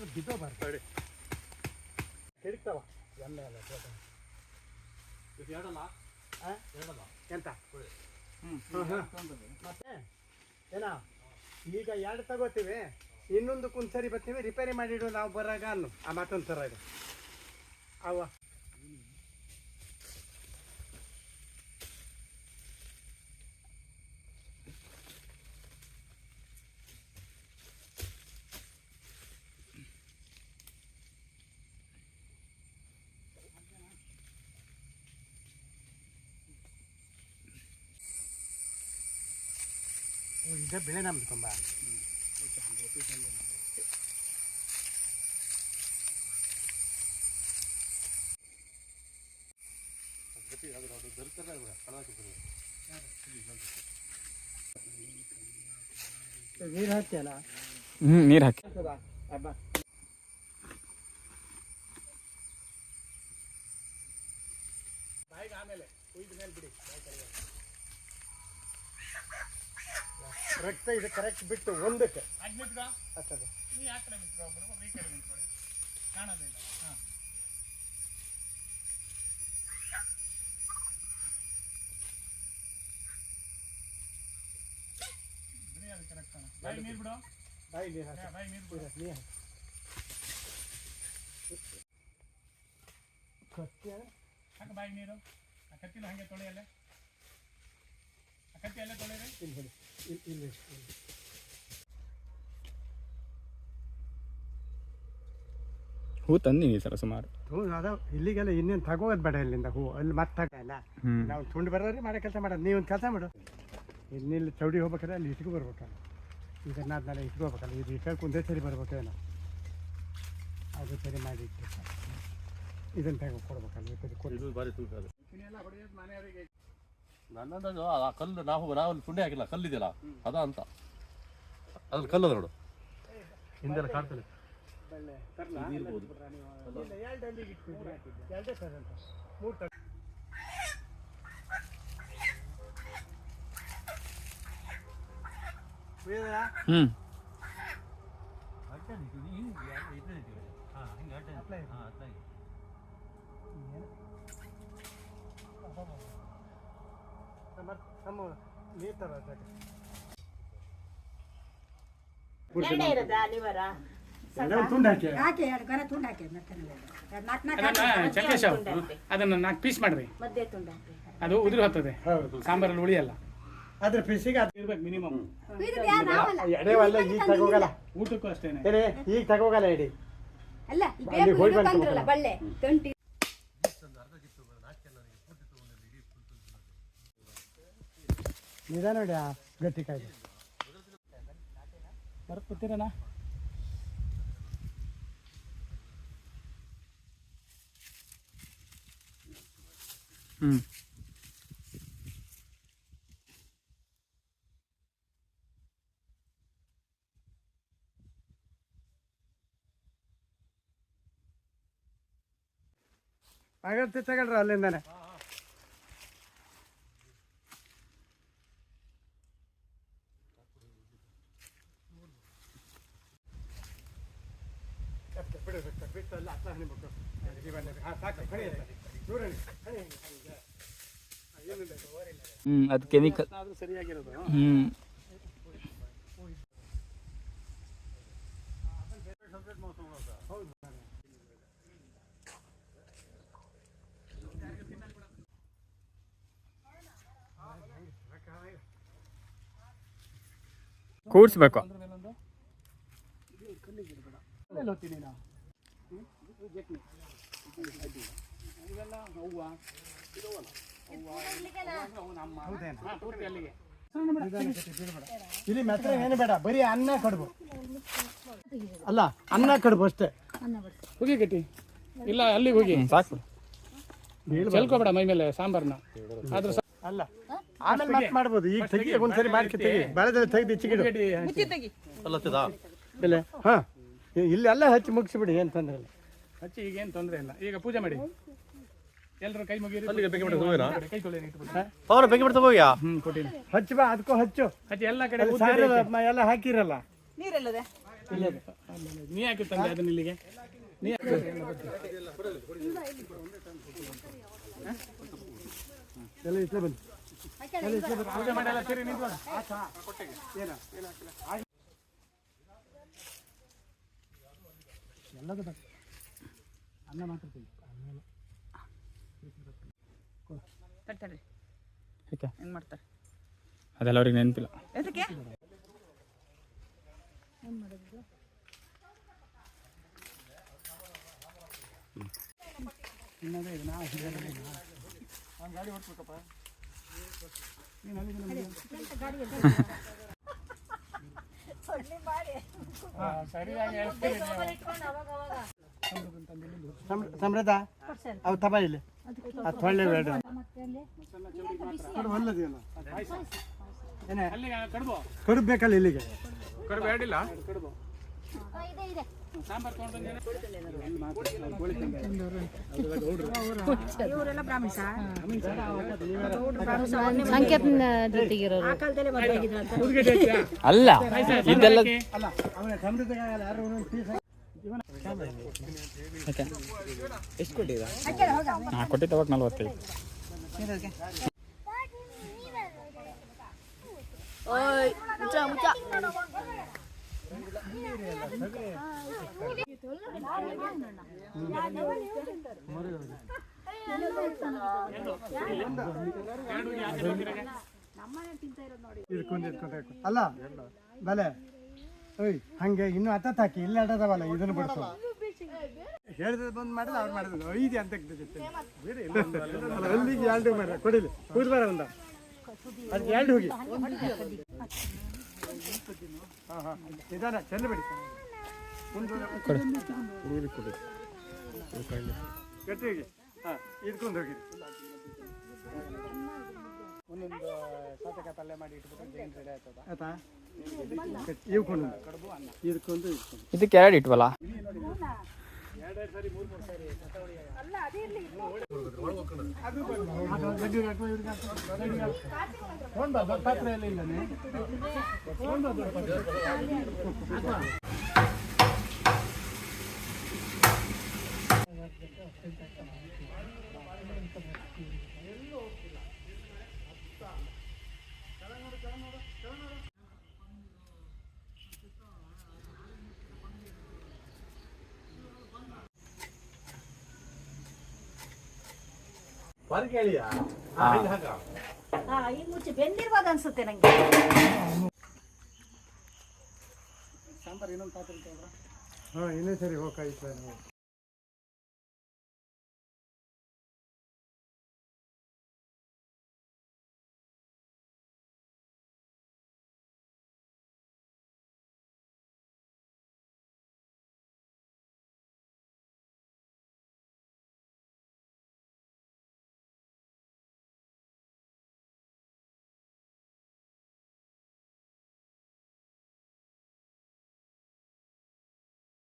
ಬಿದ್ದೋಬಾರ್ದು ಹಿಡಿತಾವ ಎಮ್ಮೆ ಎಲ್ಲ ಎಂತ ಮತ್ತೆ ಏನ ಈಗ ಎರಡು ತಗೋತೀವಿ ಇನ್ನೊಂದು ಕುಂದ್ಸರಿ ಬರ್ತೀವಿ ರಿಪೇರಿ ಮಾಡಿಡು ನಾವು ಬರಾಗ ಅನ್ನು ಆ ಮತ್ತೊಂದು ಥರ ಇದೆ ಅವ ಇದೇ ಬೆಳೆ ನಮ್ದು ತುಂಬ ನೀರು ಹಾಕ್ತಿಯಲ್ಲ ನೀರು ಹಾಕಿ ಹಬ್ಬ ಬಾಯಿಗೆ ಆಮೇಲೆ ಕುಯ್ದ ಮೇಲೆ ಬಿಡಿ ಕರೆಕ್ಟ್ ಇದು ಕರೆಕ್ಟ್ ಬಿಟ್ಟು ಒಂದಕ್ಕೆ ಹತ್ತದು ಕಾಣೋದಿಲ್ಲ ಹಾಂ ಬಾಯಿ ನೀರು ಬಿಡು ಬಾಯಿ ನೀರು ಬಾಯಿ ನೀರು ಬಿಡು ನೀರು ಕತ್ತಿ ಹಾಕ ಬಾಯಿ ನೀರು ಆ ಕತ್ತಿನ ಹಾಗೆ ತೊಳೆಯಲ್ಲ ಆ ಕತ್ತಿ ಎಲ್ಲ ತೊಳೆಯಲ್ಲ ಇಲ್ಲಿ ಇಲ್ಲಿ ಹೂ ತಂದೀನಿ ಸರ್ ಸುಮಾರು ಹ್ಞೂ ಅದ ಇಲ್ಲಿಗೆಲ್ಲ ಇನ್ನೇನು ತಗೋದು ಬೇಡ ಇಲ್ಲಿಂದ ಹೂ ಅಲ್ಲಿ ಮತ್ತೆ ತಗೋಲ್ಲ ನಾವು ತುಂಡು ಬರೋರಿ ಮಾಡೋ ಕೆಲಸ ಮಾಡೋದು ನೀವು ಒಂದು ಕೆಲಸ ಮಾಡು ಇನ್ನಿಲ್ಲಿ ಚೌಡಿ ಹೋಗ್ಬೇಕಾದ್ರೆ ಅಲ್ಲಿ ಇಟ್ಕೊ ಬರ್ಬೇಕಲ್ಲ ಈಗ ನಾದ್ಮೇಲೆ ಇಟ್ಕೋಬೇಕಲ್ಲ ಇದು ಇಟ್ಕೊಂಡು ಒಂದೇ ಸರಿ ಬರ್ಬೇಕೇನೋ ಅದು ಸರಿ ಮಾಡಿ ಇಟ್ಟು ಇದನ್ನು ತಗೋ ಕೊಡ್ಬೇಕಲ್ಲ ಭಾರಿ ತೂಕ ಅದು ನನ್ನದು ಆ ಕಲ್ಲು ನಾವು ಸುಂಡೆ ಹಾಕಿಲ್ಲ ಕಲ್ಲಿದೆಯಲ್ಲ ಅದ ಅಂತ ಅದ್ರಲ್ಲಿ ಕಲ್ಲದ ನೋಡು ಹಿಂದೆಲ್ಲ ಕಾಡ್ತದೆ ಇರ್ಬೋದು ನೀರು ತರ ಅದನ್ನ 4 ಪೀಸ್ ಮಾಡ್ರಿ ಅದು ಉದುರು ಹೋಗ್ತದೆ ಸಾಂಬಾರಲ್ಲಿ ಉಳಿಯಲ್ಲ ಅದ್ರ ಪೀಸಿಗೆ ಅದು ಇರ್ಬೇಕು ಮಿನಿಮಮ್ ಎಡೆವಲ್ಲ ಈಗ ತಗೋಗಲ್ಲ ಊಟಕ್ಕೂ ಅಷ್ಟೇನೆ ಈಗ ತಗೋಗಲ್ಲ ಎಡಿ ನಿಧಾನ ನೋಡಿ ಗಟ್ಟಿ ಕಾಯ್ದೆ ಬರ್ಕೊತೀರಣ್ಣ ಆಗತ್ತೆ ತಗೊಳ್ರಿ ಅಲ್ಲಿಂದಾನೆ ಬಿಟ್ಟು ಅಲ್ಲಿ ಹತ್ತ ಹಣಿಬೇಕು ಅದು ಕೆಮಿಕಲ್ ಸರಿಯಾಗಿರೋದು ಕೂಡ್ಸ್ಬೇಕು ಇಲ್ಲಿ ಮೆತ್ರ ಏನು ಬೇಡ ಬರೀ ಅನ್ನ ಕಡ್ಬು ಅಲ್ಲ ಅನ್ನ ಕಡ್ಬು ಅಷ್ಟೇ ಹೋಗಿ ಗಟ್ಟಿ ಇಲ್ಲ ಅಲ್ಲಿಗೆ ಹೋಗಿ ಸಾಕು ಚೆಲ್ಕೋಬೇಡ ಮೈ ಮೇಲೆ ಸಾಂಬಾರ್ನ ಆದ್ರೂ ಅಲ್ಲ ಆಮೇಲೆ ಮತ್ತೆ ಮಾಡ್ಬೋದು ಈಗ ತೆಗಿ ಒಂದ್ಸರಿ ಮಾಡ್ಕೊ ತೆಗಿ ಬೆಳೆದಲ್ಲಿ ತೆಗೆದು ಇಚ್ಚಿಗಿಡು ಇಲ್ಲ ಹಾಂ ಇಲ್ಲಿ ಎಲ್ಲ ಹಚ್ಚಿ ಮುಗಿಸಿಬಿಡಿ ಏನು ತೊಂದರೆ ಇಲ್ಲ ಹಚ್ಚಿ ಈಗ ಏನು ತೊಂದರೆ ಇಲ್ಲ ಈಗ ಪೂಜೆ ಮಾಡಿ ಎಲ್ಲರೂ ಕೈ ಮುಗಿರಿ ಕೈ ತೊಳೆರಿ ಹಚ್ಚಿ ಬಾ ಅದಕ್ಕೂ ಹಚ್ಚು ಹಚ್ಚಿ ಎಲ್ಲ ಕಡೆ ಎಲ್ಲ ಹಾಕಿರಲ್ಲ ನೀರೆಲ್ಲದೆ ನೀ ಯಾಕೆ ತಂದೆ ಅದನ್ನ ಇಲ್ಲಿಗೆ ನೀ ಎಲ್ಲ ಇಷ್ಟೇ ಬಂದು ಪೂಜೆ ಮಾಡಿ ಎಲ್ಲ ಸೇರಿ ನಿಂತು ಎಲ್ಲದು ಬೇಕು ಅನ್ನ ಮಾತ್ರ ತಿನ್ನು. ತರ್ತಾರೆ ಯಾಕೆ ಹೆಂಗೆ ಮಾಡ್ತಾರೆ ಅದೆಲ್ಲ ಅವ್ರಿಗೆ ನೆನಪಿಲ್ಲ. ಎದಕ್ಕೆ ಇನ್ನೊಂದು ಇದು ನಾವು ಒಂದು ಗಾಡಿ ಓಡಿಸ್ಬೇಕಪ್ಪ ನೀನು ಅಲ್ಲಿಗೆ ಸರಿಯಾಗಿ ಹೇಳ್ತೀರಿ ನೀವು. ಸಮೃದ್ಧ ಅವು ತಬ ಇಲ್ಲಿ ಅದು ಒಳ್ಳೆ ಬೇಡ ಒಳ್ಳೇದೇನು ಏನೇ ಅಲ್ಲಿ ಕಡುಬು ಕಡುಬು ಬೇಕಲ್ಲ ಇಲ್ಲಿಗೆ ಕಡುಬು ಎರಡಿಲ್ಲ ಕಡುಬು ಸಾಂಬಾರು ತೊಗೊಂಡು ಇವರೆಲ್ಲ ಬ್ರಾಹ್ಮಿಸ ಸಂಕೇತನ ಜೊತೆಗಿರೋರು ಅಲ್ಲ ಇದೆಲ್ಲ ಅಲ್ಲ ಅವನ ಸಮೃದ್ಧ ಯಾರು ಯಾಕೆ ಎಷ್ಟು ಕೊಟ್ಟಿದ್ದ? ಹಾಂ ಕೊಟ್ಟಿದ್ದವಾಗ 45. ಓಯ್ ಮುಚ್ಚ ಮುಚ್ಚ ಅಲ್ಲ ಬಲೆ ಓಯ್ ಹಂಗೆ ಇನ್ನು ಹತ್ತತ್ತು ಹಾಕಿ ಇಲ್ಲಿ ಆಡೋದವಲ್ಲ ಇದನ್ನು ಬಿಡಿಸೋ ಹೇಳಿದ್ರೆ ಬಂದು ಮಾಡಿದ್ರೆ ಅವ್ರು ಮಾಡಿದ್ರು ಐದು ಅಂತ ಬೇರೆ ಅಲ್ಲಿಗೆ ಎರಡು ಮಾರ ಕೊಡಿಲಿ ಕೂದ್ ಬರ ಒಂದ ಅದಕ್ಕೆ ಎರಡು ಹೋಗಿ ಹಾಂ ಹಾಂ ನಿಧಾನ ಚೆಲ್ಲ ಬಿಡಿ ಗಟ್ಟಿ ಹೋಗಿ ಹಾಂ ಇದ್ಕೊಂಡು ಹೋಗಿರಿ ಒಂದೊಂದು ಸೌತೆಕಾಯಿ ಪಲ್ಯ ಮಾಡಿ ಇಟ್ಬಿಟ್ಟು ಜೈನ್ ರೆಡಿ ಆಯ್ತದ ಆಯ್ತಾ ಇವ್ಕೊಂಡು ಇದ್ಕೊಂಡು ಇಟ್ಕೊಂಡು ಇದಕ್ಕೆ ಎರಡು ಇಟ್ವಲ್ಲ. ಪಾತ್ರೆ ಎಲ್ಲ ಇಲ್ಲನೇ ಈ ಮುಚ್ಚಿ ಬೆಂದಿರ್ಬೋದು ಅನ್ಸುತ್ತೆ ನಂಗೆ. ಸಾಂಬಾರು ಇನ್ನೊಂದು ಪಾತ್ರೆ ಹಾಂ ಇನ್ನೂ ಸರಿ ಹೋಗ್ತಾಯಿತ್ತು